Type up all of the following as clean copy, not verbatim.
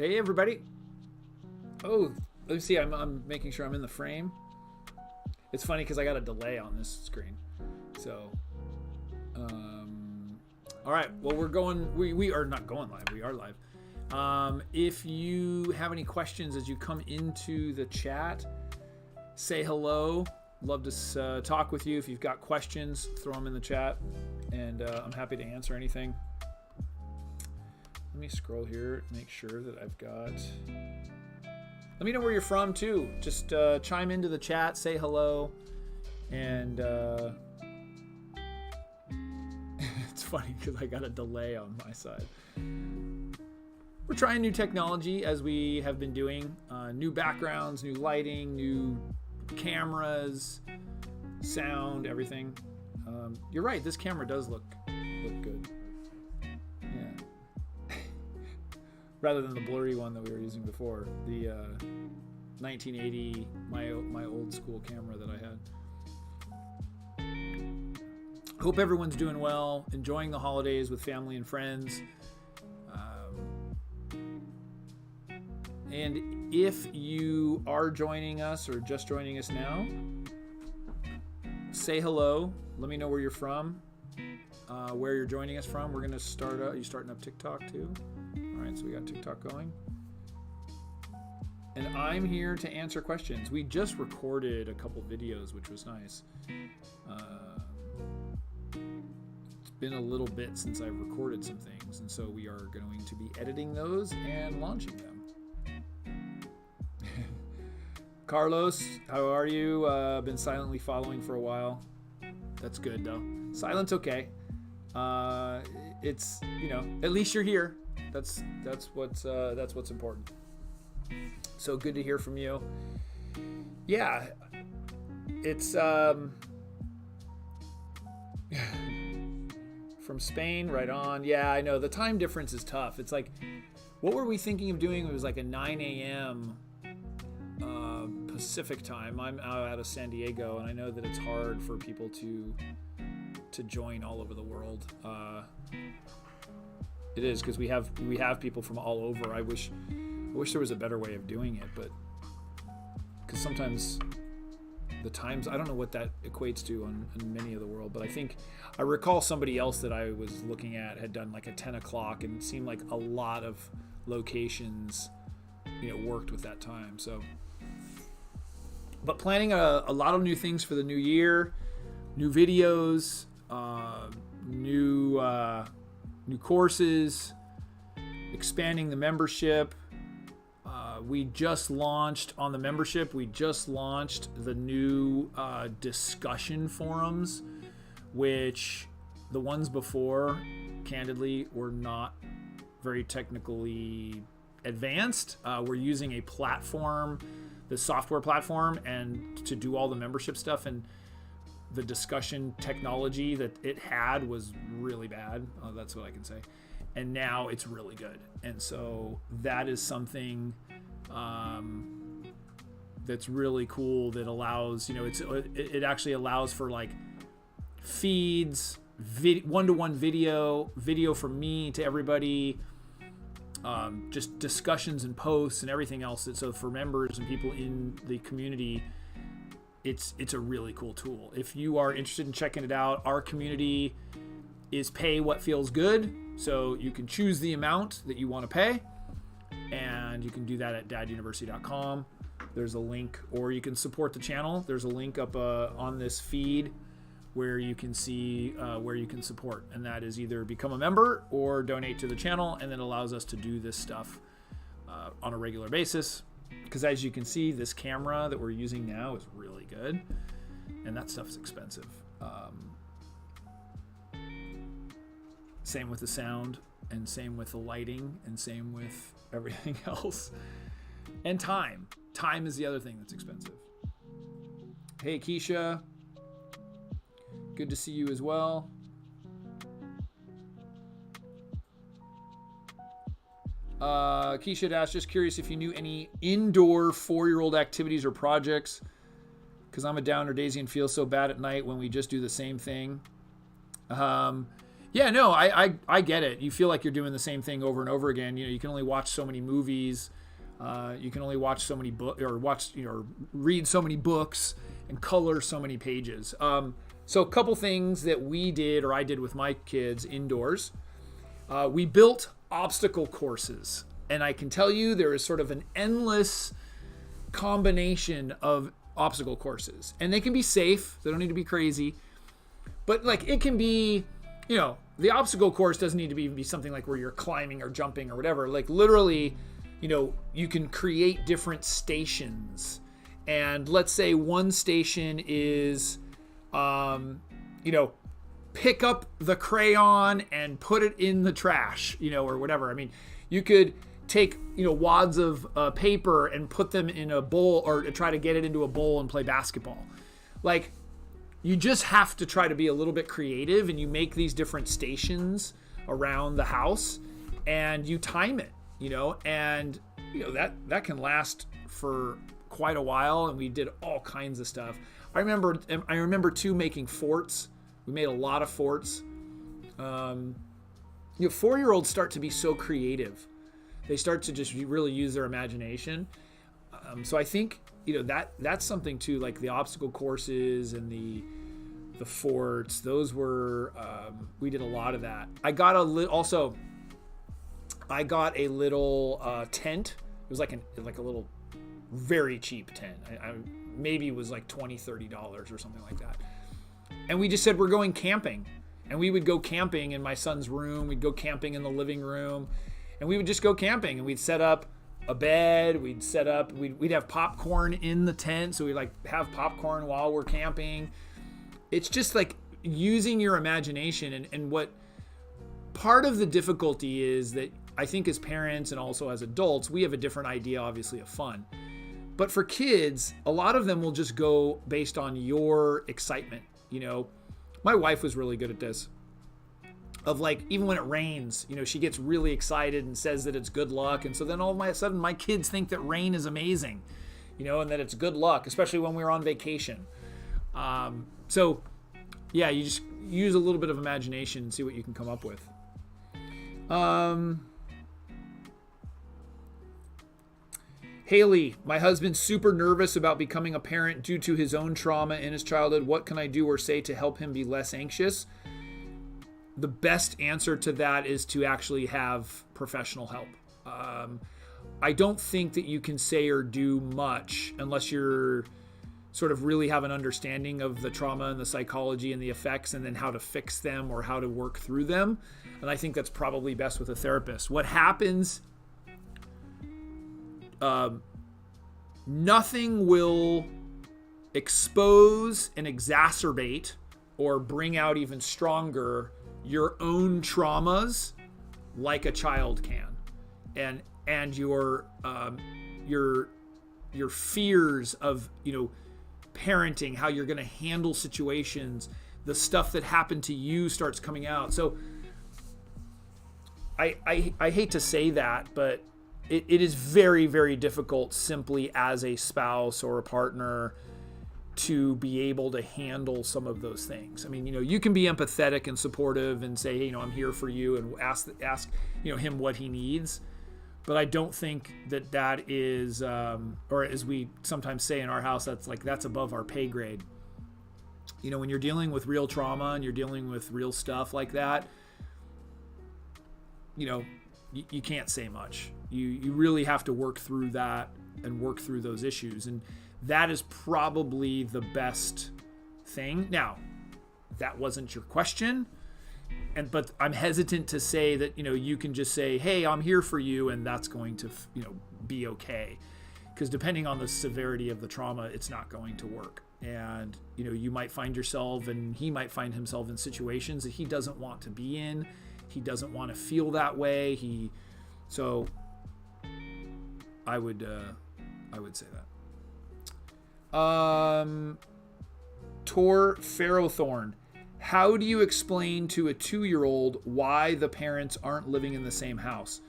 Hey everybody. Oh, let me see. I'm making sure I'm in the frame. It's funny because I got a delay on this screen. So, all right. Well, we're going. We are not going live. We are live. If you have any questions as you come into the chat, say hello. Love to talk with you. If you've got questions, throw them in the chat, and I'm happy to answer anything. Let me scroll here, make sure that I've got... Let me know where you're from, too. Just chime into the chat, say hello, and it's funny because I got a delay on my side. We're trying new technology, as we have been doing. New backgrounds, new lighting, new cameras, sound, everything. You're right, this camera does look good. Rather than the blurry one that we were using before, the 1980, my old school camera that I had. Hope everyone's doing well, enjoying the holidays with family and friends. And if you are joining us or just joining us now, say hello. Let me know where you're from, where you're joining us from. We're going to start up. Are you starting up TikTok too? All right, so we got TikTok going. And I'm here to answer questions. We just recorded a couple videos, which was nice. It's been a little bit since I've recorded some things, and so we are going to be editing those and launching them. Carlos, how are you? Been silently following for a while. That's good, though. Silent's okay. It's, at least you're here. That's what's important. So good to hear from you. Yeah, it's from Spain, right on. Yeah, I know the time difference is tough. It's like, what were we thinking of doing? It was like a 9 a.m. Pacific time. I'm out of San Diego, and I know that it's hard for people to join all over the world. It is, because we have people from all over. I wish there was a better way of doing it, but because sometimes the times, I don't know what that equates to on many of the world, but I recall somebody else that I was looking at had done like a 10 o'clock, and it seemed like a lot of locations worked with that time. So, but planning a lot of new things for the new year, new videos, new courses, expanding the membership. We just launched on the membership. We just launched the new discussion forums, which the ones before, candidly, were not very technically advanced. We're using a platform, the software platform, and to do all the membership stuff, and the discussion technology that it had was really bad. That's what I can say. And now it's really good. And so that is something that's really cool, that allows, it actually allows for like feeds, one-to-one video from me to everybody, just discussions and posts and everything else. So for members and people in the community, it's a really cool tool. If you are interested in checking it out, our community is pay what feels good. So you can choose the amount that you want to pay, and you can do that at daduniversity.com. There's a link, or you can support the channel. There's a link up on this feed where you can see where you can support, and that is either become a member or donate to the channel, and then allows us to do this stuff on a regular basis. Because as you can see, this camera that we're using now is really good, and that stuff is expensive. Same with the sound, and same with the lighting, and same with everything else. And time. Time is the other thing that's expensive. Hey, Keisha. Good to see you as well. Keisha had asked, just curious if you knew any indoor 4-year-old activities or projects, because I'm a downer daisy and feel so bad at night when we just do the same thing. Yeah, no, I get it. You feel like you're doing the same thing over and over again. You can only watch so many movies. You can only watch so many books, or read so many books and color so many pages. So a couple things that we did, or I did with my kids indoors. We built obstacle courses, and I can tell you there is sort of an endless combination of obstacle courses, and they can be safe. They don't need to be crazy, but like it can be, the obstacle course doesn't need to be something like where you're climbing or jumping or whatever. Like literally, you can create different stations, and let's say one station is, pick up the crayon and put it in the trash, or whatever. I mean, you could take, wads of paper and put them in a bowl, or try to get it into a bowl and play basketball. Like, you just have to try to be a little bit creative, and you make these different stations around the house and you time it, and that can last for quite a while. And we did all kinds of stuff. I remember too, making forts. We made a lot of forts. 4-year-olds start to be so creative. They start to just really use their imagination. So I think, that's something too, like the obstacle courses and the forts. Those were, we did a lot of that. I got a little tent. It was like a little, very cheap tent. Maybe it was like $20-$30 or something like that. And we just said, we're going camping. And we would go camping in my son's room. We'd go camping in the living room. And we would just go camping. And we'd set up a bed. We'd have popcorn in the tent. So we'd have popcorn while we're camping. It's just like using your imagination. And what part of the difficulty is that I think as parents and also as adults, we have a different idea, obviously, of fun. But for kids, a lot of them will just go based on your excitement. My wife was really good at this. Of even when it rains, she gets really excited and says that it's good luck. And so then all of a sudden my kids think that rain is amazing, and that it's good luck, especially when we're on vacation. So yeah, you just use a little bit of imagination and see what you can come up with. Haley, my husband's super nervous about becoming a parent due to his own trauma in his childhood. What can I do or say to help him be less anxious? The best answer to that is to actually have professional help. I don't think that you can say or do much unless you're sort of really have an understanding of the trauma and the psychology and the effects, and then how to fix them or how to work through them. And I think that's probably best with a therapist. What happens, nothing will expose and exacerbate or bring out even stronger your own traumas like a child can, and your fears of parenting, how you're going to handle situations, the stuff that happened to you starts coming out. So I hate to say that, but it is very, very difficult simply as a spouse or a partner to be able to handle some of those things. I mean, you can be empathetic and supportive and say, hey, I'm here for you, and ask him what he needs. But I don't think that is, or as we sometimes say in our house, that's above our pay grade. When you're dealing with real trauma and you're dealing with real stuff like that, you can't say much. You really have to work through that and work through those issues. And that is probably the best thing. Now, that wasn't your question. But I'm hesitant to say that, you can just say, hey, I'm here for you, and that's going to, be okay. Because depending on the severity of the trauma, it's not going to work. And, you might find yourself, and he might find himself in situations that he doesn't want to be in. He doesn't want to feel that way. So I would say that. Tor Ferrothorn. How do you explain to a 2-year-old why the parents aren't living in the same house?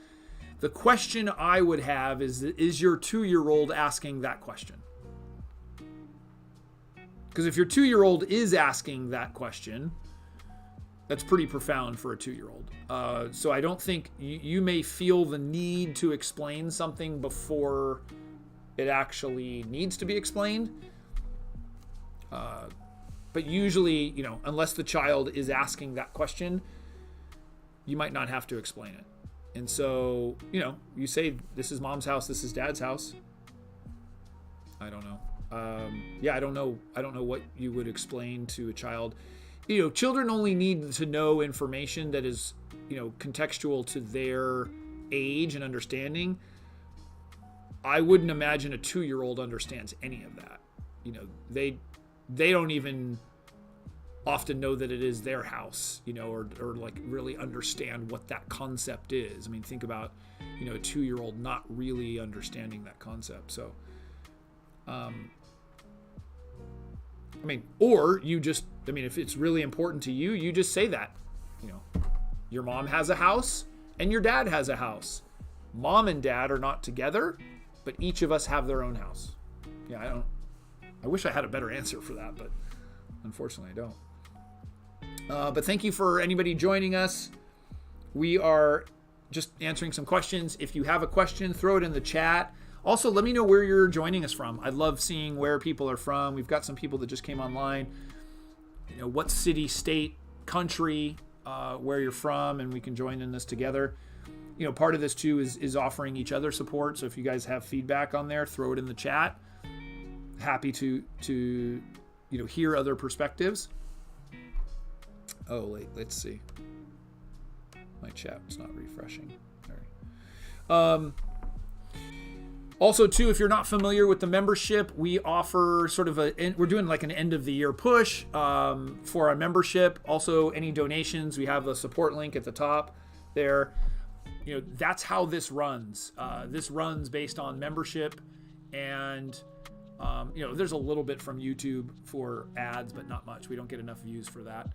The question I would have is your 2-year-old asking that question? Because if your 2-year-old is asking that question, That's pretty profound for a 2-year-old. So I don't think you may feel the need to explain something before it actually needs to be explained. But usually, unless the child is asking that question, you might not have to explain it. And so, you say, this is mom's house, this is dad's house. I don't know. I don't know. I don't know what you would explain to a child. Children only need to know information that is, contextual to their age and understanding. I wouldn't imagine a 2-year-old understands any of that. They don't even often know that it is their house, or like really understand what that concept is. I mean, think about, a 2-year-old not really understanding that concept. So, or you just, if it's really important to you, you just say that, your mom has a house and your dad has a house. Mom and dad are not together, but each of us have their own house. Yeah, I wish I had a better answer for that, but unfortunately I don't. But thank you for anybody joining us. We are just answering some questions. If you have a question, throw it in the chat. Also, let me know where you're joining us from. I love seeing where people are from. We've got some people that just came online. What city, state, country, where you're from, and we can join in this together. Part of this too is offering each other support. So if you guys have feedback on there, throw it in the chat. Happy to hear other perspectives. Oh, wait, let's see. My chat's not refreshing. All right. Also, too, if you're not familiar with the membership, we offer we're doing like an end of the year push for our membership. Also, any donations, we have a support link at the top there. That's how this runs. This runs based on membership, and there's a little bit from YouTube for ads, but not much. We don't get enough views for that.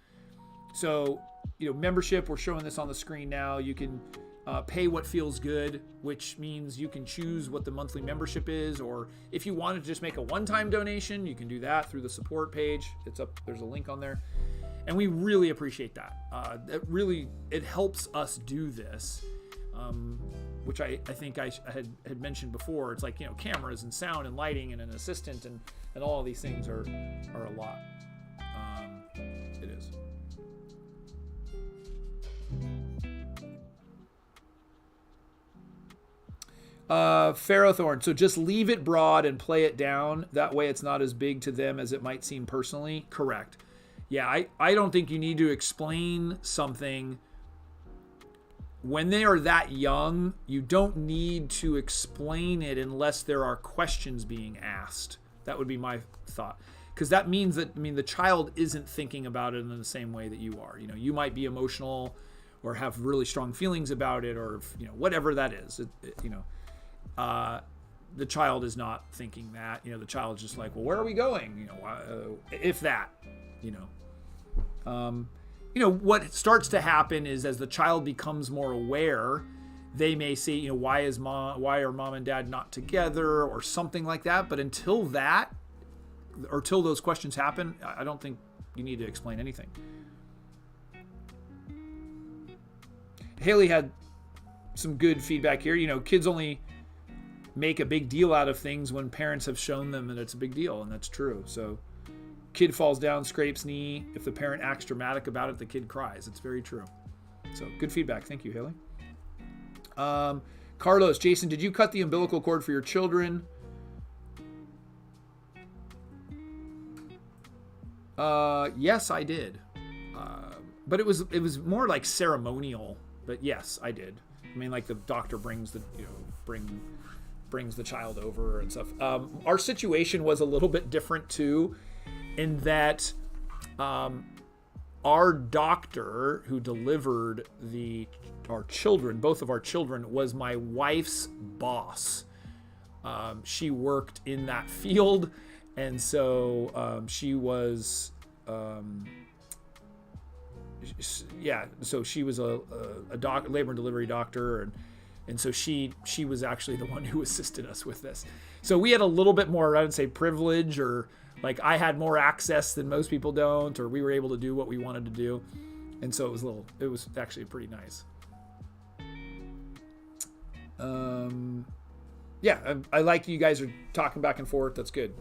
So, membership, we're showing this on the screen now. You can pay what feels good, which means you can choose what the monthly membership is, or if you wanted to just make a one-time donation, you can do that through the support page. It's up. There's a link on there, and we really appreciate that. It helps us do this, which I think I had mentioned before. It's like cameras and sound and lighting and an assistant and all of these things are a lot. It is. Pharaohthorn. So just leave it broad and play it down. That way it's not as big to them as it might seem personally. Correct. Yeah, I don't think you need to explain something when they are that young. You don't need to explain it unless there are questions being asked. That would be my thought. Because that means that, the child isn't thinking about it in the same way that you are. You might be emotional or have really strong feelings about it, or, whatever that is. The child is not thinking that. The child's just like, well, where are we going? If that, what starts to happen is as the child becomes more aware, they may say, why are mom and dad not together, or something like that. But until those questions happen, I don't think you need to explain anything. Haley had some good feedback here. Kids only make a big deal out of things when parents have shown them that it's a big deal, and that's true. So kid falls down, scrapes knee. If the parent acts dramatic about it, the kid cries. It's very true. So good feedback. Thank you, Haley. Carlos, Jason, did you cut the umbilical cord for your children? Yes, I did. But it was more like ceremonial. But yes, I did. Like the doctor brings the child over and stuff. Our situation was a little bit different too, in that our doctor who delivered our children, both of our children, was my wife's boss. She worked in that field, and so she was so she was a labor and delivery doctor, and so she was actually the one who assisted us with this. So we had a little bit more, I would say, privilege, or like I had more access than most people don't, or we were able to do what we wanted to do. And so it was actually pretty nice. Yeah, I like you guys are talking back and forth. That's good.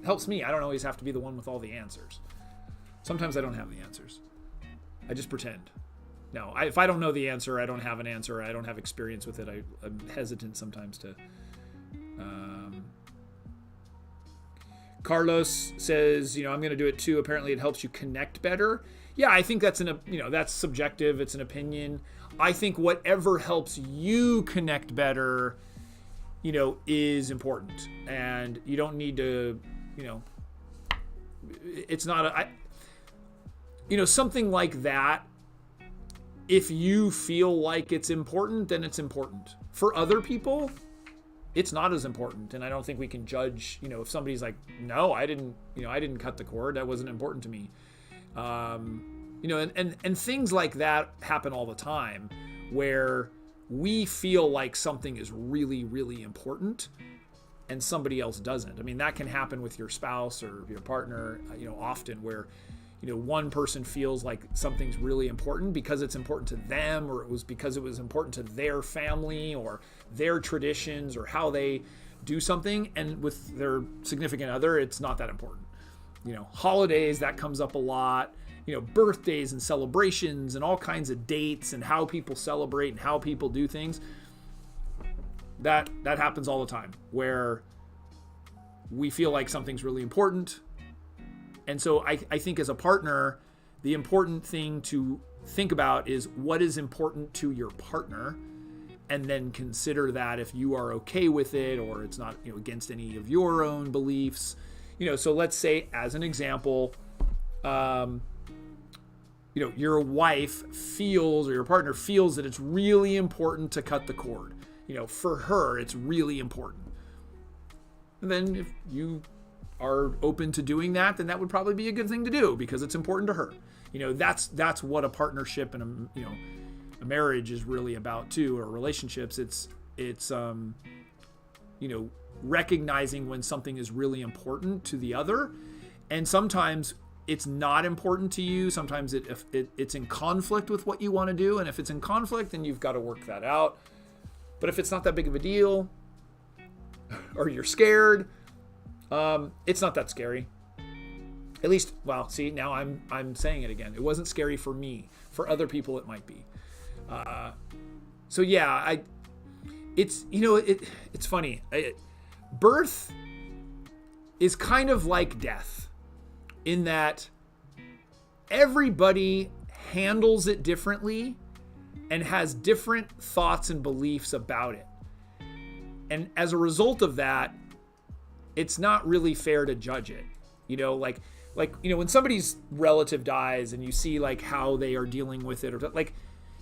Helps me. I don't always have to be the one with all the answers. Sometimes I don't have the answers. I just pretend. No, if I don't know the answer, I don't have an answer. I don't have experience with it. I'm hesitant sometimes to. Carlos says, I'm going to do it too. Apparently, it helps you connect better. Yeah, I think that's that's subjective. It's an opinion. I think whatever helps you connect better, is important, and you don't need to, it's not something like that. If you feel like it's important, then it's important. For other people, it's not as important. And I don't think we can judge, if somebody's like, no, I didn't cut the cord. That wasn't important to me. And things like that happen all the time where we feel like something is really, really important and somebody else doesn't. I mean, that can happen with your spouse or your partner, often where, one person feels like something's really important because it's important to them, or it was because it was important to their family or their traditions or how they do something. And with their significant other, it's not that important. Holidays, that comes up a lot. Birthdays and celebrations and all kinds of dates and how people celebrate and how people do things. That happens all the time where we feel like something's really important. And so I think as a partner, the important thing to think about is what is important to your partner, and then consider that if you are okay with it or it's not against any of your own beliefs. So let's say, as an example, your wife feels, or your partner feels, that it's really important to cut the cord. For her, it's really important. And then if you are open to doing that, then that would probably be a good thing to do because it's important to her. That's what a partnership and a marriage is really about too, or relationships. It's recognizing when something is really important to the other, and sometimes it's not important to you. Sometimes it's in conflict with what you want to do, and if it's in conflict, then you've got to work that out. But if it's not that big of a deal, or you're scared, it's not that scary. At least, well, see, now I'm saying it again. It wasn't scary for me. For other people, it might be. So yeah, it's funny. Birth is kind of like death, in that everybody handles it differently and has different thoughts and beliefs about it. And as a result of that, it's not really fair to judge it. When somebody's relative dies and you see like how they are dealing with it, or like,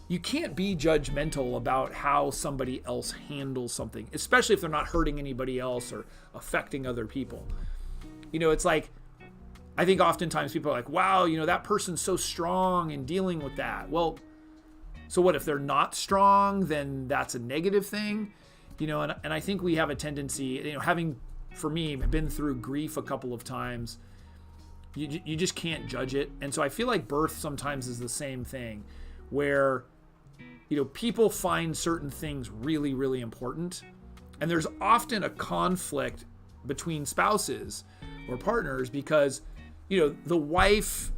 you can't be judgmental about how somebody else handles something, especially if they're not hurting anybody else or affecting other people. It's like, I think oftentimes people are like, wow, that person's so strong in dealing with that. Well, so what if they're not strong? Then that's a negative thing, and I think we have a tendency, having, for me, been through grief a couple of times, you just can't judge it. And so I feel like birth sometimes is the same thing, where, people find certain things really, really important. And there's often a conflict between spouses or partners because, the wife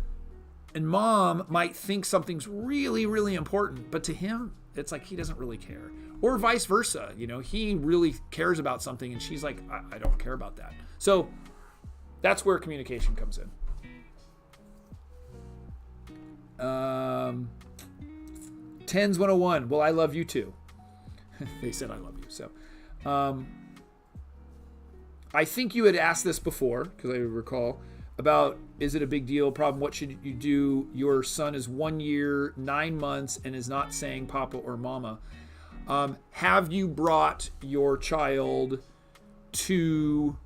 and mom might think something's really, really important, but to him, it's like he doesn't really care. Or vice versa, he really cares about something and she's like, I don't care about that. So that's where communication comes in. Tens 101. Well, I love you too. They said I love you. So I think you had asked this before, because I recall, about, is it a big deal, problem, what should you do? Your son is 1 year, 9 months, and is not saying papa or mama. Have you brought your child to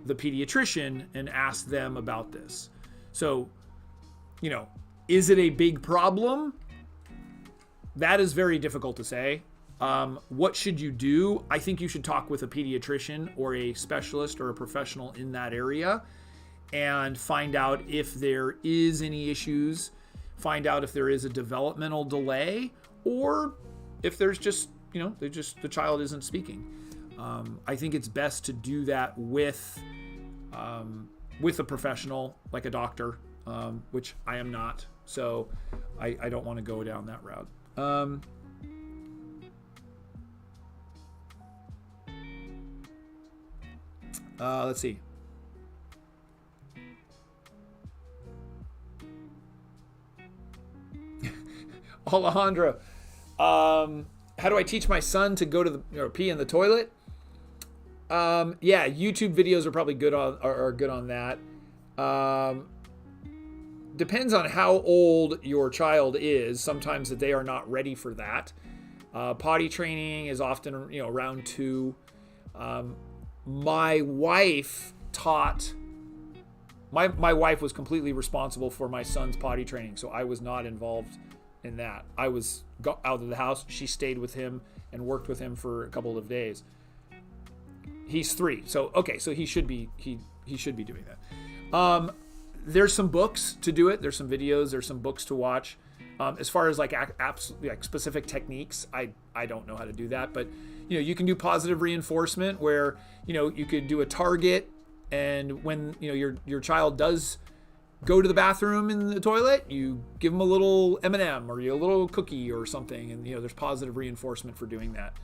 the pediatrician and asked them about this? So, is it a big problem? That is very difficult to say. What should you do? I think you should talk with a pediatrician or a specialist or a professional in that area and find out if there is any issues, find out if there is a developmental delay, or if there's just, the child isn't speaking. I think it's best to do that with a professional like a doctor, which I am not. So I don't want to go down that route. Let's see. Alejandro, how do I teach my son to go to the pee in the toilet? Yeah, YouTube videos are probably good on that. Depends on how old your child is. Sometimes that they are not ready for that. Potty training is often around 2. My wife taught. My wife was completely responsible for my son's potty training, so I was not involved in that. I was out of the house. She stayed with him and worked with him for a couple of days. He's 3, so okay, so he should be doing that. There's some books to do it. There's some videos. There's some books to watch. As far as like specific techniques, I don't know how to do that, but you can do positive reinforcement where you could do a target, and when your child does go to the bathroom in the toilet, you give them a little M&M or a little cookie or something, and there's positive reinforcement for doing that.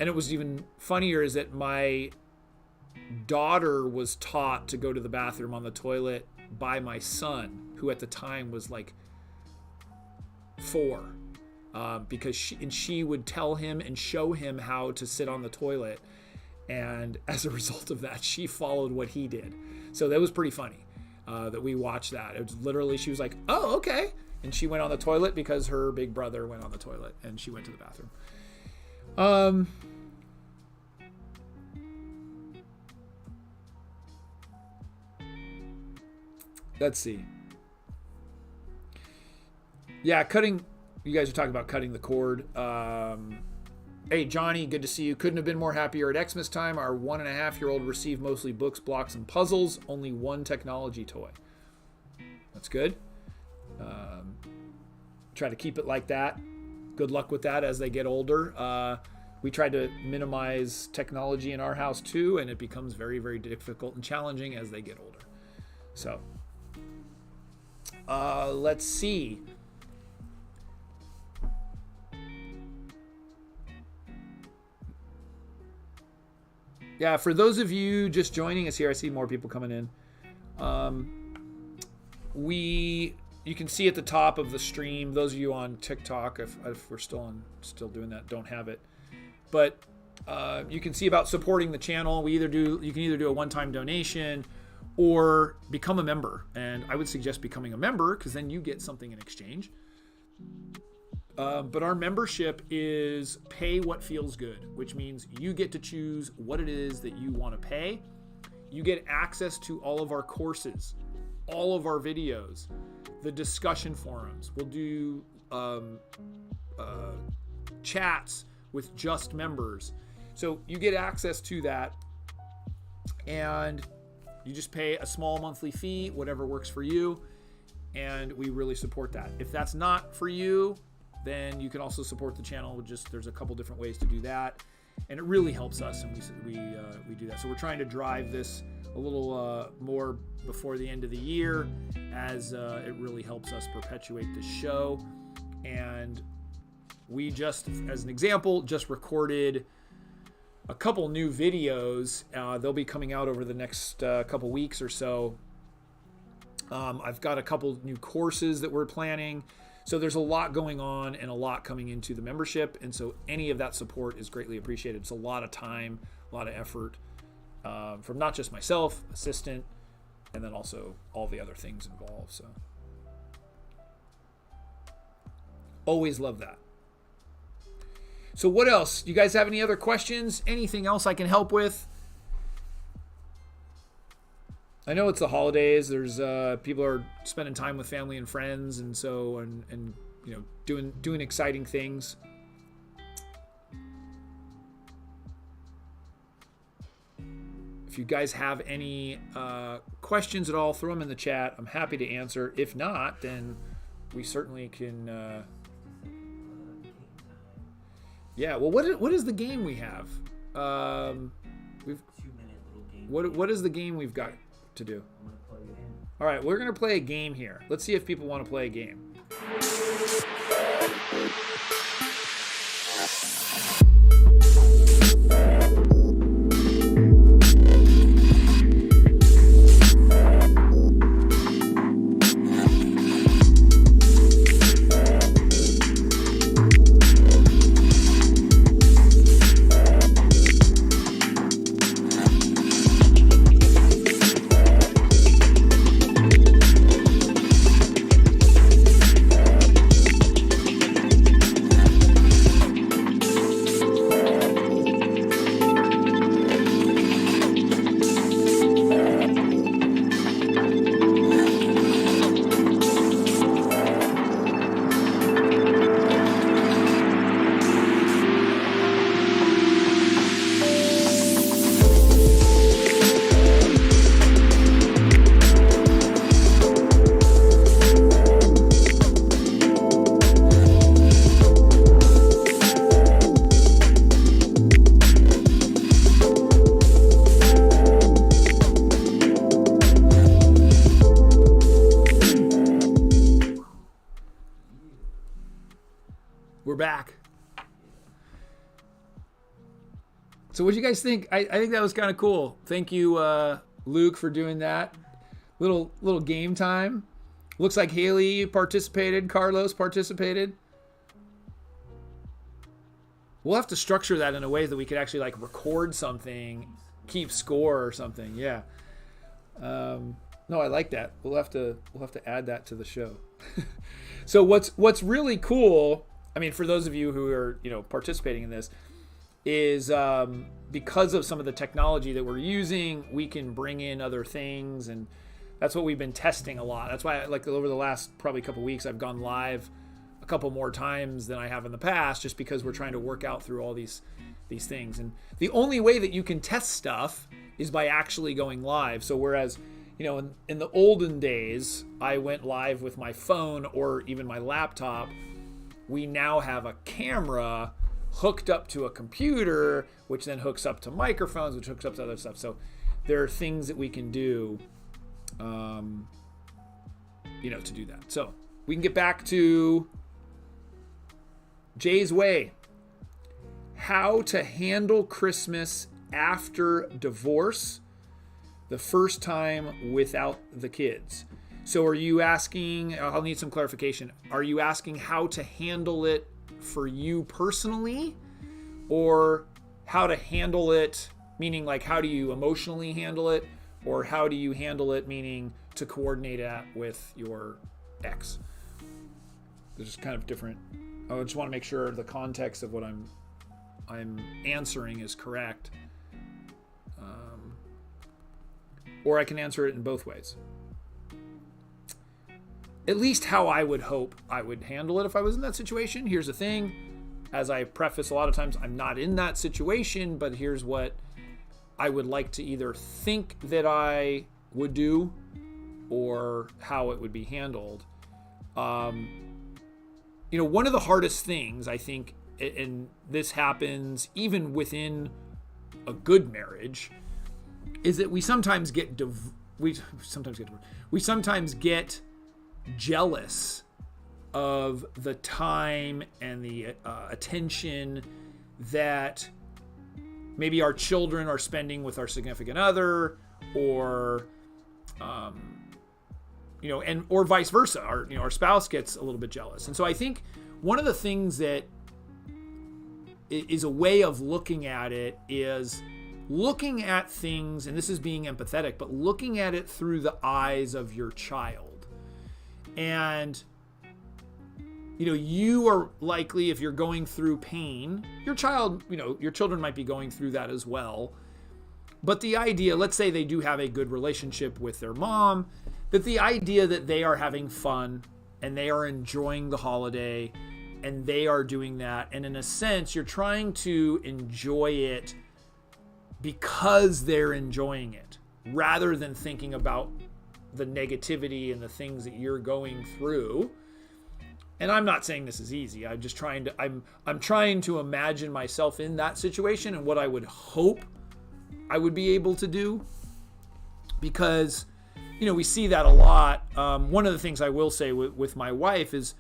And it was even funnier is that my daughter was taught to go to the bathroom on the toilet by my son, who at the time was like 4, because she would tell him and show him how to sit on the toilet, and as a result of that, she followed what he did. So that was pretty funny that we watched that. It was literally, she was like, "Oh, okay," and she went on the toilet because her big brother went on the toilet, and she went to the bathroom. Let's see. Yeah, you guys are talking about cutting the cord. Hey, Johnny, good to see you. Couldn't have been more happier at Xmas time. Our 1.5-year-old received mostly books, blocks, and puzzles. Only one technology toy. That's good. Try to keep it like that. Good luck with that as they get older. We try to minimize technology in our house too, and it becomes very, very difficult and challenging as they get older. So, let's see. Yeah, for those of you just joining us here, I see more people coming in. You can see at the top of the stream, those of you on TikTok, if we're still doing that, don't have it. But you can see about supporting the channel. You can either do a one-time donation or become a member. And I would suggest becoming a member because then you get something in exchange. But our membership is pay what feels good, which means you get to choose what it is that you want to pay. You get access to all of our courses, all of our videos, the discussion forums. We'll do chats with just members. So you get access to that, and you just pay a small monthly fee, whatever works for you, and we really support that. If that's not for you, then you can also support the channel. There's a couple different ways to do that, and it really helps us, and we do that. So we're trying to drive this a little more before the end of the year, as it really helps us perpetuate the show. And we just, as an example, just recorded a couple new videos. They'll be coming out over the next couple weeks or so. I've got a couple new courses that we're planning. So there's a lot going on and a lot coming into the membership. And so any of that support is greatly appreciated. It's a lot of time, a lot of effort from not just myself, assistant, and then also all the other things involved. So always love that. So what else? You guys have any other questions? Anything else I can help with? I know it's the holidays. There's people are spending time with family and friends, and so and doing exciting things. if you guys have any questions at all, throw them in the chat. I'm happy to answer. If not, then we certainly can. Yeah. Well, what is the game we have? We've 2-minute little game. what is the game we've got to do? I'm gonna plug it in. All right, we're gonna play a game here. Let's see if people want to play a game. We're back. So what do you guys think? I think that was kind of cool. Thank you, Luke, for doing that. Little game time. Looks like Haley participated. Carlos participated. We'll have to structure that in a way that we could actually like record something, keep score or something. Yeah. No, I like that. We'll have to add that to the show. So what's really cool, I mean, for those of you who are, participating in this, is because of some of the technology that we're using, we can bring in other things, and that's what we've been testing a lot. That's why, over the last probably couple weeks, I've gone live a couple more times than I have in the past, just because we're trying to work out through all these things. And the only way that you can test stuff is by actually going live. So whereas, in the olden days, I went live with my phone or even my laptop, we now have a camera hooked up to a computer, which then hooks up to microphones, which hooks up to other stuff. So there are things that we can do, to do that. So we can get back to Jay's Way. How to handle Christmas after divorce, the first time without the kids. So are you asking, I'll need some clarification. Are you asking how to handle it for you personally, or how to handle it, meaning like how do you emotionally handle it, or how do you handle it, meaning to coordinate that with your ex? They're just kind of different. I just want to make sure the context of what I'm answering is correct. Or I can answer it in both ways. At least how I would hope I would handle it if I was in that situation. Here's the thing. As I preface, a lot of times I'm not in that situation, but here's what I would like to either think that I would do or how it would be handled. One of the hardest things, I think, and this happens even within a good marriage, is that we sometimes get jealous of the time and the attention that maybe our children are spending with our significant other, or or vice versa. Our spouse gets a little bit jealous. And so I think one of the things that is a way of looking at it is looking at things, and this is being empathetic, but looking at it through the eyes of your child. And you are likely, if you're going through pain, your children might be going through that as well. But the idea, let's say they do have a good relationship with their mom, that the idea that they are having fun and they are enjoying the holiday and they are doing that, and in a sense, you're trying to enjoy it because they're enjoying it, rather than thinking about the negativity and the things that you're going through. And I'm not saying this is easy. I'm just trying to, I'm trying to imagine myself in that situation and what I would hope I would be able to do, because, you know, we see that a lot. One of the things I will say with my wife is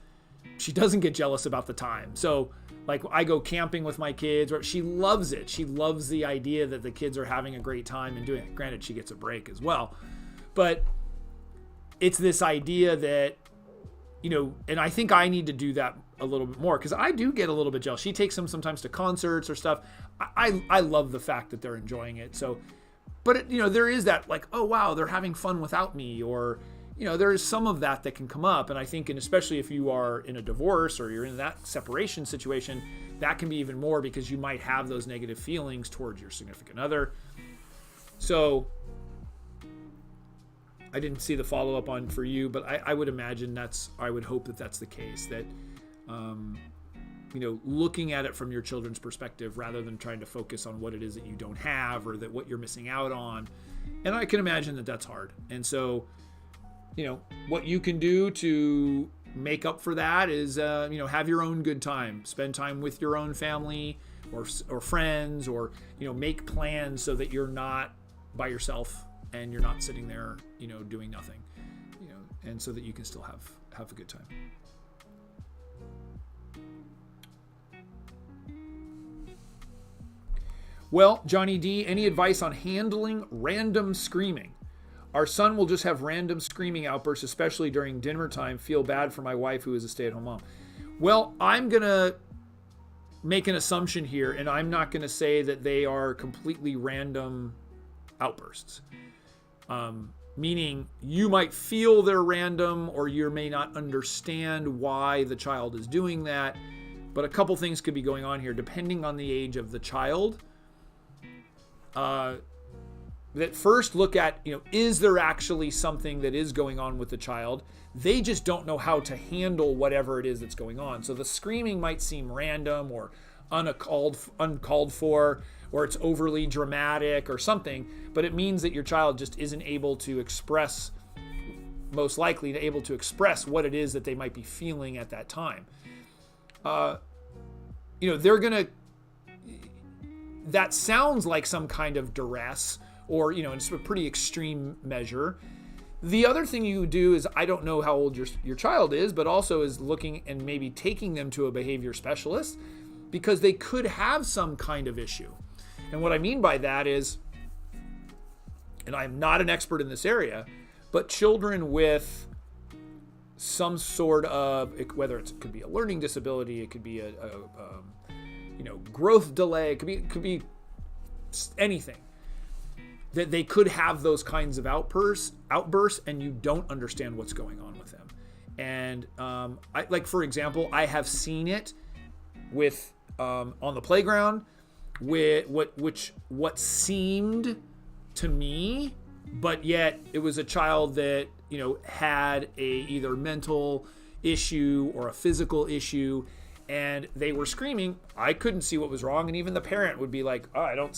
she doesn't get jealous about the time. So like I go camping with my kids, or she loves it. She loves the idea that the kids are having a great time and doing it. Granted, she gets a break as well, but it's this idea that, you know, and I think I need to do that a little bit more, because I do get a little bit jealous. She takes them sometimes to concerts or stuff. I love the fact that they're enjoying it. So, but it, you know, there is that like, oh wow, they're having fun without me, or, you know, there is some of that can come up. And I think, and especially if you are in a divorce or you're in that separation situation, that can be even more, because you might have those negative feelings towards your significant other. So I didn't see the follow-up on for you, but I would imagine I would hope that that's the case, that, you know, looking at it from your children's perspective rather than trying to focus on what it is that you don't have or that what you're missing out on. And I can imagine that that's hard. And so, you know, what you can do to make up for that is, you know, have your own good time, spend time with your own family or friends, or, you know, make plans so that you're not by yourself and you're not sitting there, you know, doing nothing, you know, and so that you can still have a good time. Well, Johnny D, any advice on handling random screaming? Our son will just have random screaming outbursts, especially during dinner time. Feel bad for my wife, who is a stay-at-home mom. Well, I'm going to make an assumption here, and I'm not going to say that they are completely random outbursts. Meaning you might feel they're random, or you may not understand why the child is doing that. But a couple things could be going on here, depending on the age of the child. That first look at, you know, is there actually something that is going on with the child? They just don't know how to handle whatever it is that's going on. So the screaming might seem random or uncalled for, or it's overly dramatic or something, but it means that your child just isn't able to express, most likely able to express what it is that they might be feeling at that time. You know, that sounds like some kind of duress, or, you know, it's a pretty extreme measure. The other thing you do is, I don't know how old your child is, but also is looking and maybe taking them to a behavior specialist, because they could have some kind of issue. And what I mean by that is, and I'm not an expert in this area, but children with some sort of, whether it could be a learning disability, it could be a you know, growth delay, it could be anything, that they could have those kinds of outbursts, and you don't understand what's going on with them. And like, for example, I have seen it with on the playground, with what seemed to me, but yet it was a child that, you know, had a either mental issue or a physical issue, and they were screaming. I couldn't see what was wrong, and even the parent would be like, "Oh, I don't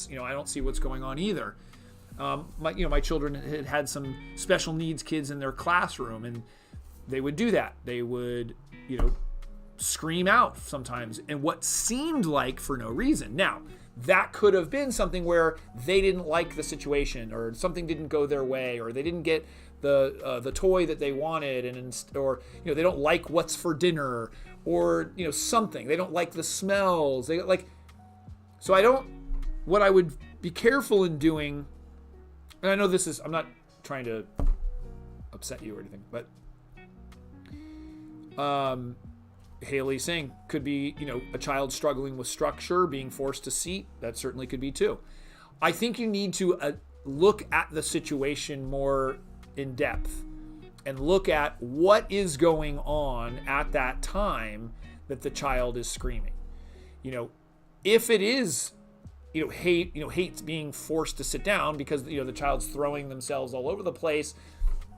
see what's going on either." My children had some special needs kids in their classroom, and they would do that. They would, you know, scream out sometimes, and what seemed like for no reason. Now, that could have been something where they didn't like the situation, or something didn't go their way, or they didn't get the toy that they wanted, or, you know, they don't like what's for dinner, or, you know, something. They don't like the smells. What I would be careful in doing, and I know I'm not trying to upset you or anything, but Haley saying could be, you know, a child struggling with structure, being forced to seat. That certainly could be too. I think you need to look at the situation more in depth and look at what is going on at that time that the child is screaming. You know, if it is, hates being forced to sit down because, you know, the child's throwing themselves all over the place,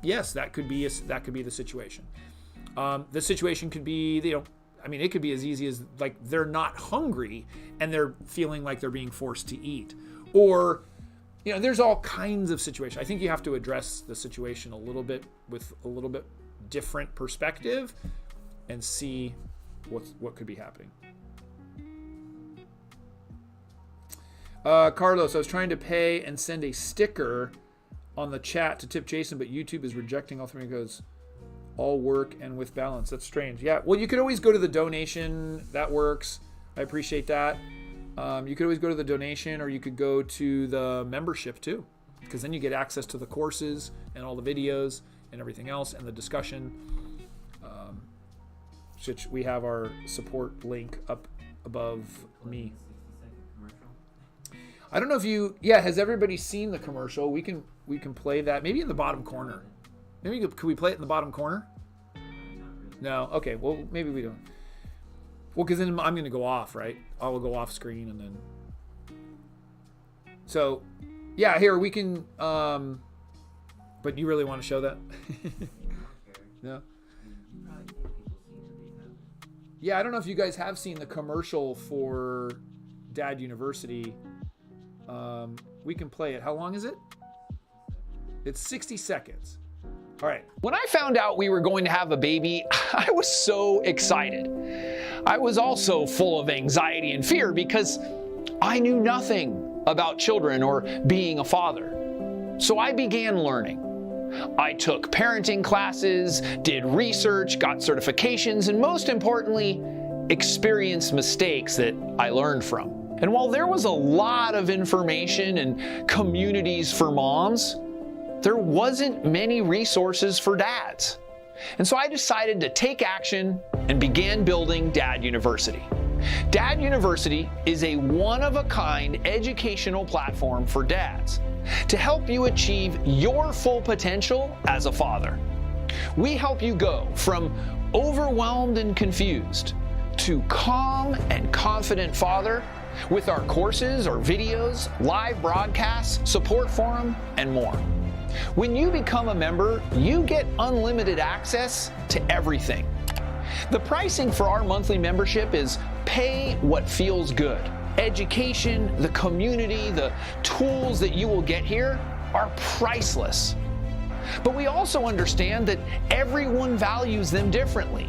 yes, that could be the situation. The situation could be, you know, I mean, it could be as easy as, like, they're not hungry and they're feeling like they're being forced to eat, or there's all kinds of situations. I think you have to address the situation a little bit with a little bit different perspective and see what could be happening. Carlos, I was trying to pay and send a sticker on the chat to tip Jason, but YouTube is rejecting all three. It goes, all work and with balance. That's strange. Yeah, well, you could always go to the donation. That works. I appreciate that. You could always go to the donation, or you could go to the membership too, because then you get access to the courses and all the videos and everything else and the discussion. Which we have our support link up above me. I don't know if has everybody seen the commercial? We can play that maybe in the bottom corner. Maybe could we play it in the bottom corner? No. Okay. Well, maybe we don't. Well, because then I'm going to go off, right? I will go off screen and then. So, yeah, here we can. But you really want to show that? No. Yeah, I don't know if you guys have seen the commercial for Dad University. We can play it. How long is it? It's 60 seconds. All right. When I found out we were going to have a baby, I was so excited. I was also full of anxiety and fear because I knew nothing about children or being a father. So I began learning. I took parenting classes, did research, got certifications, and most importantly, experienced mistakes that I learned from. And while there was a lot of information and communities for moms, there wasn't many resources for dads. And so I decided to take action and began building Dad University. Dad University is a one-of-a-kind educational platform for dads to help you achieve your full potential as a father. We help you go from overwhelmed and confused to calm and confident father with our courses, our videos, live broadcasts, support forum, and more. When you become a member, you get unlimited access to everything. The pricing for our monthly membership is pay what feels good. Education, the community, the tools that you will get here are priceless. But we also understand that everyone values them differently.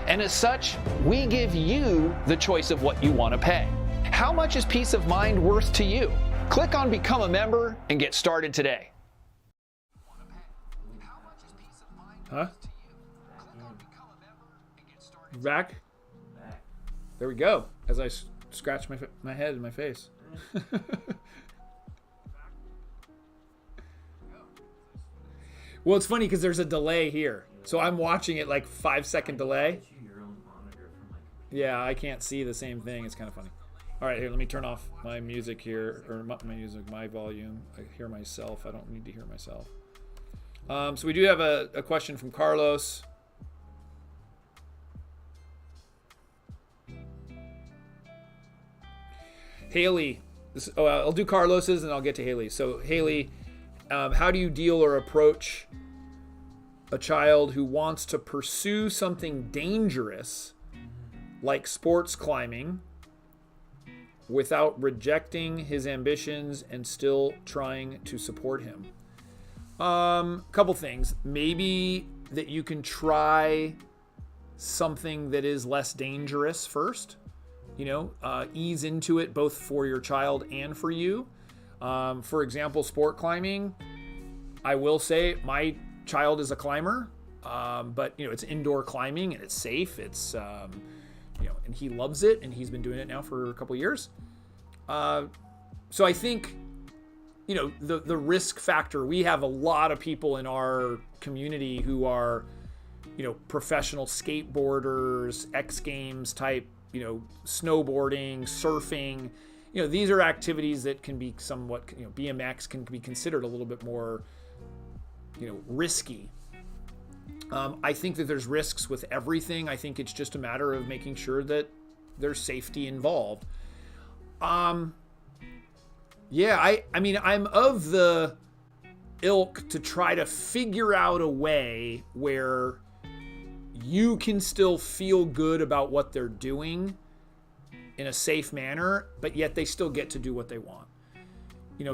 And as such, we give you the choice of what you want to pay. How much is peace of mind worth to you? Click on Become a Member and get started today. Huh? Back? There we go. As I scratch my head and my face. Well, it's funny because there's a delay here. So I'm watching it like 5-second delay. Yeah, I can't see the same thing. It's kind of funny. All right, here, let me turn off my music here, or my volume. I hear myself. I don't need to hear myself. So we do have a question from Carlos. Haley, I'll do Carlos's and I'll get to Haley. So Haley, how do you deal or approach a child who wants to pursue something dangerous like sports climbing without rejecting his ambitions and still trying to support him? Couple things. Maybe that you can try something that is less dangerous first. Ease into it both for your child and for you. For example, sport climbing. I will say my child is a climber, but it's indoor climbing and it's safe. It's and he loves it, and he's been doing it now for a couple years. So I think the risk factor. We have a lot of people in our community who are professional skateboarders, X Games type. Snowboarding, surfing, these are activities that can be somewhat, BMX can be considered a little bit more, risky. I think that there's risks with everything. I think it's just a matter of making sure that there's safety involved. I'm of the ilk to try to figure out a way where you can still feel good about what they're doing in a safe manner, but yet they still get to do what they want.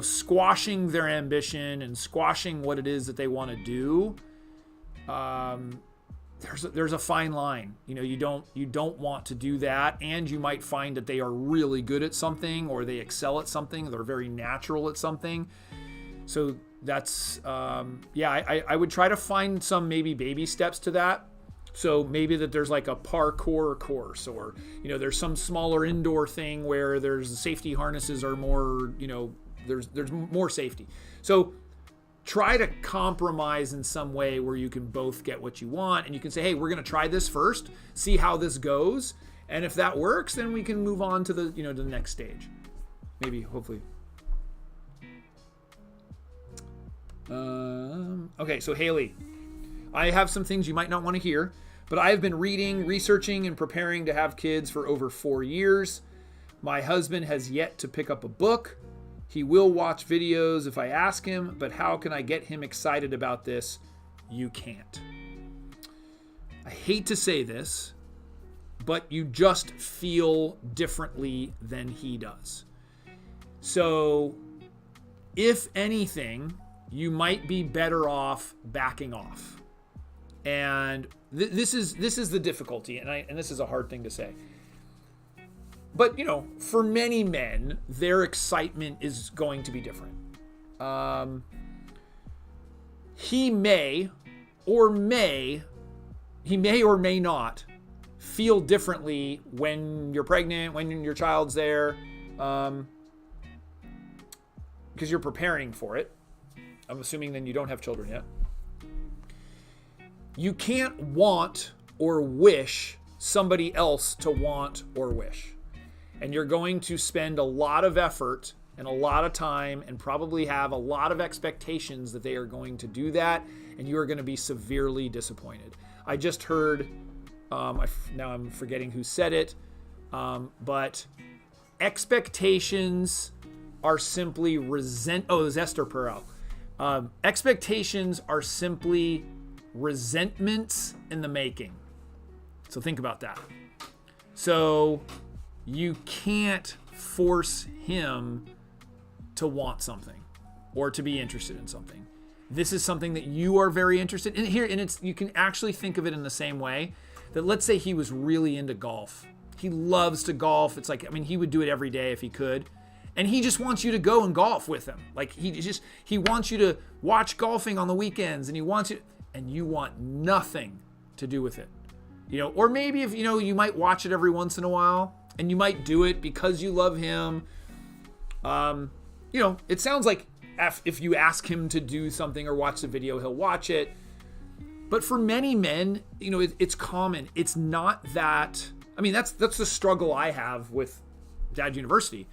squashing their ambition and squashing what it is that they want to do, there's a fine line. You don't want to do that, and you might find that they are really good at something, or they excel at something, they're very natural at something. So that's I would try to find some maybe baby steps to that. So maybe that there's like a parkour course, or there's some smaller indoor thing where there's safety harnesses are more, there's more safety. So try to compromise in some way where you can both get what you want, and you can say, hey, we're going to try this first, see how this goes, and if that works, then we can move on to the to the next stage, maybe, hopefully. Okay, so Haley, I have some things you might not want to hear, but I have been reading, researching, and preparing to have kids for over 4 years. My husband has yet to pick up a book. He will watch videos if I ask him, but how can I get him excited about this? You can't. I hate to say this, but you just feel differently than he does. So, if anything, you might be better off backing off. And this is the difficulty, and this is a hard thing to say. But, for many men, their excitement is going to be different. He may or may not feel differently when you're pregnant, when your child's there, because you're preparing for it. I'm assuming then you don't have children yet. You can't want or wish somebody else to want or wish. And you're going to spend a lot of effort and a lot of time and probably have a lot of expectations that they are going to do that, and you are going to be severely disappointed. I just heard, now I'm forgetting who said it, but expectations are simply it was Esther Perel. Expectations are simply resentments in the making. So think about that. So you can't force him to want something or to be interested in something. This is something that you are very interested in here, and you can actually think of it in the same way that, let's say he was really into golf. He loves to golf. It's like, he would do it every day if he could. And he just wants you to go and golf with him. Like he wants you to watch golfing on the weekends, and and you want nothing to do with it. Or maybe if you might watch it every once in a while, and you might do it because you love him. It sounds like if you ask him to do something or watch the video, he'll watch it. But for many men, it's common. It's not that. That's the struggle I have with Dad University.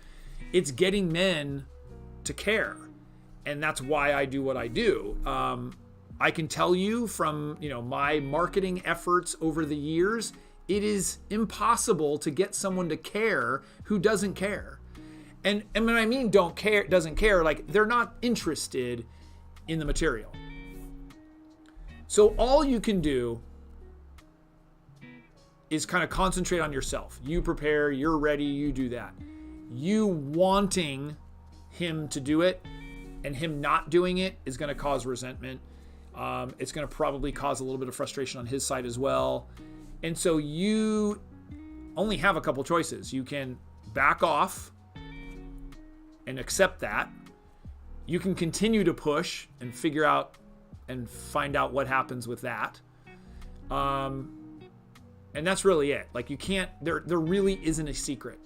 It's getting men to care, and that's why I do what I do. I can tell you from my marketing efforts over the years, it is impossible to get someone to care who doesn't care. And when I mean doesn't care, like they're not interested in the material. So all you can do is kind of concentrate on yourself. You prepare, you're ready, you do that. You wanting him to do it and him not doing it is going to cause resentment. It's going to probably cause a little bit of frustration on his side as well. And so you only have a couple choices. You can back off and accept that. You can continue to push and figure out and find out what happens with that. And that's really it. Like you can't, there really isn't a secret.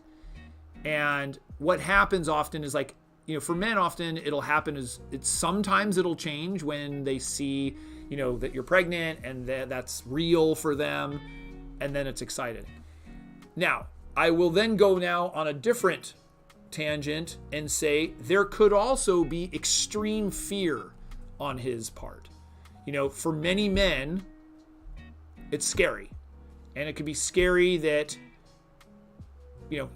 And what happens often is like, for men often it'll happen is sometimes it'll change when they see, that you're pregnant and that's real for them. And then it's exciting. Now, I will then go now on a different tangent and say there could also be extreme fear on his part. For many men, it's scary. And it could be scary that,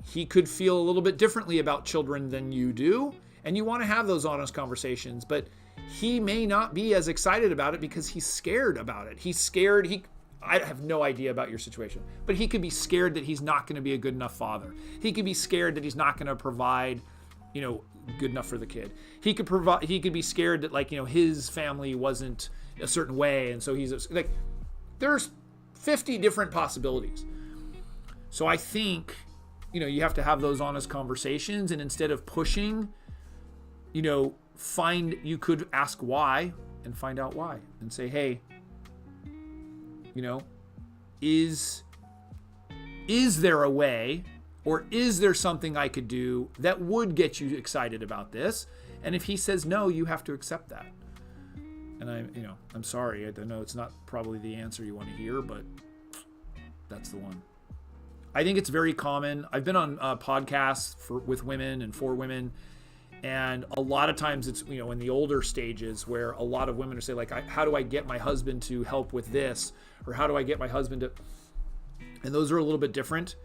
he could feel a little bit differently about children than you do. And you want to have those honest conversations, but he may not be as excited about it because he's scared about it. He's scared. I have no idea about your situation, but he could be scared that he's not going to be a good enough father. He could be scared that he's not going to provide, good enough for the kid. He could be scared that, like, his family wasn't a certain way, and so he's like, there's 50 different possibilities. So I think, you have to have those honest conversations, and instead of pushing, you could ask why and find out why and say, hey, is there a way, or is there something I could do that would get you excited about this? And if he says no, you have to accept that. And I'm sorry. I know it's not probably the answer you want to hear, but that's the one. I think it's very common. I've been on podcasts with women and for women, and a lot of times it's, in the older stages where a lot of women are saying, like, how do I get my husband to help with this? Or how do I get my husband to... And those are a little bit different.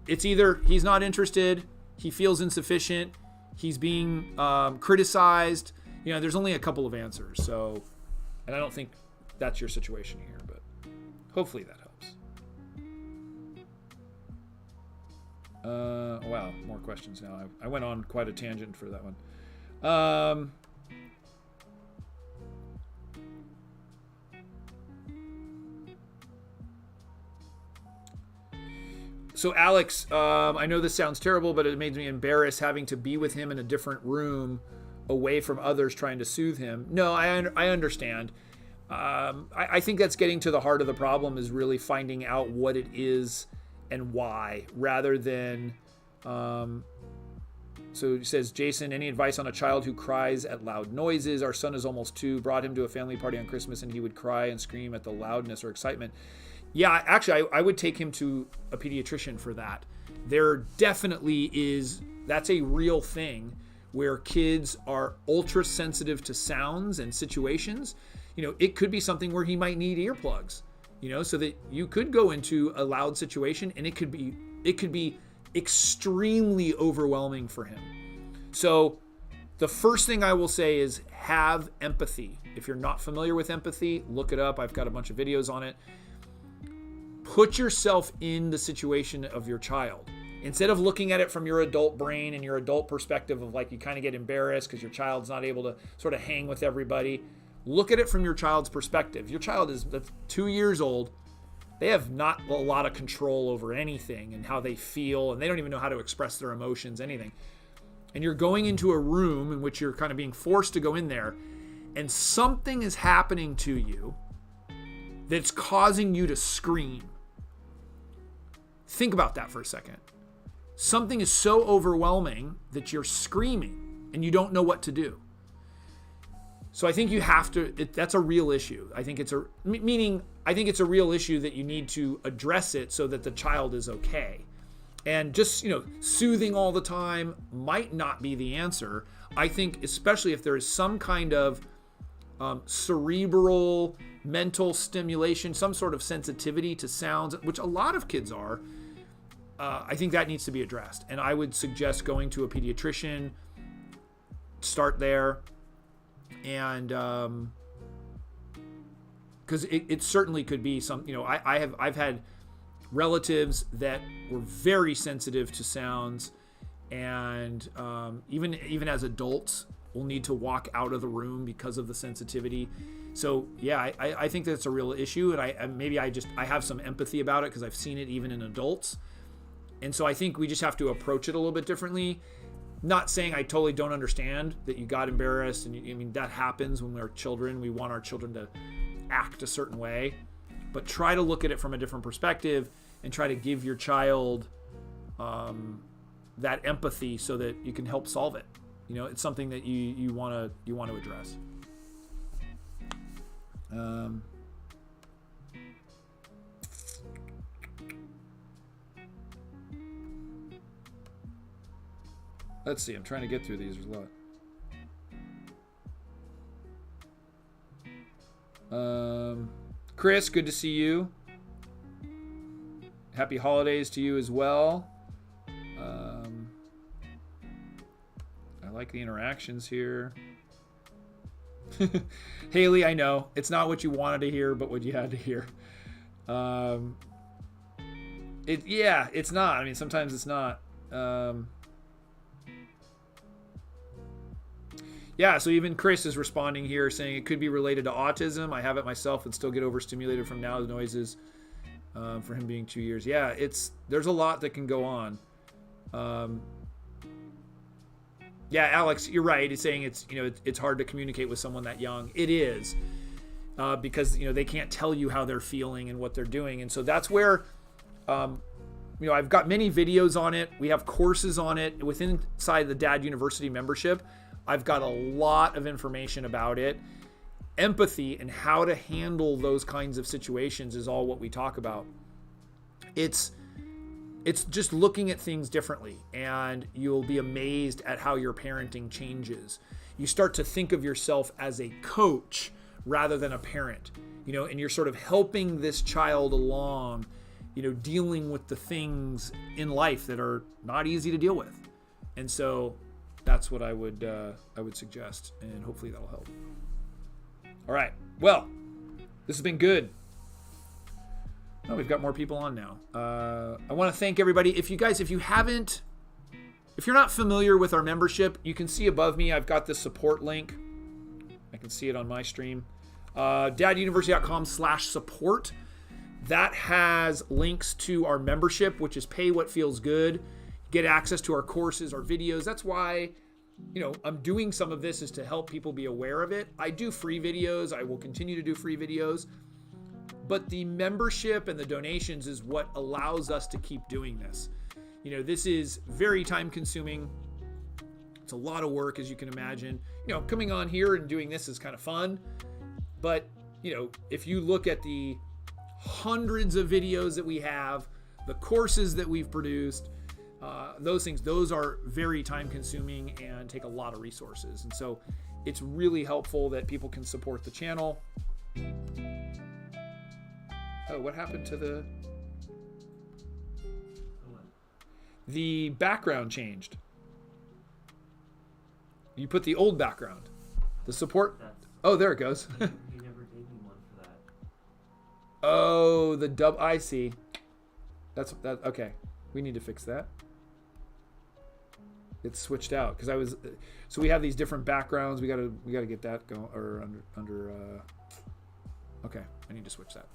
It's either he's not interested, he feels insufficient, he's being criticized. There's only a couple of answers. So, and I don't think that's your situation here, but hopefully that helps. Wow, more questions now. I went on quite a tangent for that one. So Alex, I know this sounds terrible, but it made me embarrassed having to be with him in a different room away from others trying to soothe him. No, I understand. I think that's getting to the heart of the problem, is really finding out what it is and why, rather than... So it says, Jason, any advice on a child who cries at loud noises? Our son is almost 2, brought him to a family party on Christmas, and he would cry and scream at the loudness or excitement. Yeah, actually, I would take him to a pediatrician for that. There definitely is, that's a real thing where kids are ultra sensitive to sounds and situations. It could be something where he might need earplugs, so that you could go into a loud situation and it could be extremely overwhelming for him. So the first thing I will say is have empathy. If you're not familiar with empathy, look it up. I've got a bunch of videos on it. Put yourself in the situation of your child. Instead of looking at it from your adult brain and your adult perspective of, like, you kind of get embarrassed because your child's not able to sort of hang with everybody. Look at it from your child's perspective. Your child is 2 years old. They have not a lot of control over anything and how they feel, and they don't even know how to express their emotions, anything. And you're going into a room in which you're kind of being forced to go in there, and something is happening to you that's causing you to scream. Think about that for a second. Something is so overwhelming that you're screaming and you don't know what to do. So I think you have to, that's a real issue. I think it's a real issue that you need to address it so that the child is okay. And just, soothing all the time might not be the answer. I think especially if there is some kind of cerebral, mental stimulation, some sort of sensitivity to sounds, which a lot of kids are, I think that needs to be addressed. And I would suggest going to a pediatrician, start there, and because it certainly could be some, I've had relatives that were very sensitive to sounds, and even as adults will need to walk out of the room because of the sensitivity. So yeah, I think that's a real issue, and I have some empathy about it because I've seen it even in adults. And so I think we just have to approach it a little bit differently. Not saying I totally don't understand that you got embarrassed, and that happens when we're children. We want our children to act a certain way, but try to look at it from a different perspective and try to give your child that empathy so that you can help solve it. It's something that you want to address. Let's see. I'm trying to get through these. There's a lot. Chris, good to see you. Happy holidays to you as well. I like the interactions here. Haley, I know it's not what you wanted to hear, but what you had to hear. It's not. Sometimes it's not. Yeah, so even Chris is responding here saying it could be related to autism. I have it myself and still get overstimulated from now noises for him being 2 years. Yeah, there's a lot that can go on. Yeah, Alex, you're right. It's saying it's hard to communicate with someone that young. It is because they can't tell you how they're feeling and what they're doing, and so that's where I've got many videos on it. We have courses on it inside the Dad University membership. I've got a lot of information about it. Empathy and how to handle those kinds of situations is all what we talk about. It's just looking at things differently, and you'll be amazed at how your parenting changes. You start to think of yourself as a coach rather than a parent, and you're sort of helping this child along, dealing with the things in life that are not easy to deal with. And so that's what I would suggest, and hopefully that'll help. All right. Well, this has been good. Oh, we've got more people on now. I want to thank everybody. If you're not familiar with our membership, you can see above me, I've got the support link. I can see it on my stream. daduniversity.com/support. That has links to our membership, which is pay what feels good. Get access to our courses, our videos. That's why, I'm doing some of this is to help people be aware of it. I do free videos. I will continue to do free videos. But the membership and the donations is what allows us to keep doing this. This is very time consuming. It's a lot of work, as you can imagine. Coming on here and doing this is kind of fun. But, if you look at the hundreds of videos that we have, the courses that we've produced, those are very time consuming and take a lot of resources. And so it's really helpful that people can support the channel. Oh, what happened to the background changed? You put the old background. The support. Oh, there it goes. You never gave me one for that. Oh, the dub. I see. That's that. Okay, we need to fix that. It's switched out because so we have these different backgrounds. We gotta get that going or under. Okay, I need to switch that.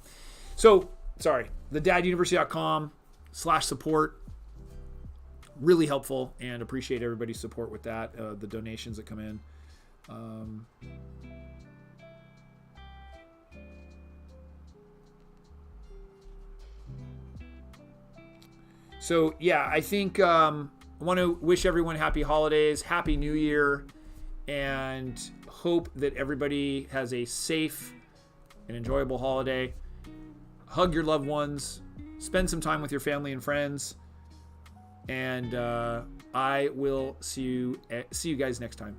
So sorry, the daduniversity.com/support. Really helpful, and appreciate everybody's support with that. The donations that come in. So yeah, I think I want to wish everyone happy holidays, happy New Year, and hope that everybody has a safe and enjoyable holiday. Hug your loved ones, spend some time with your family and friends, and I will see you guys next time.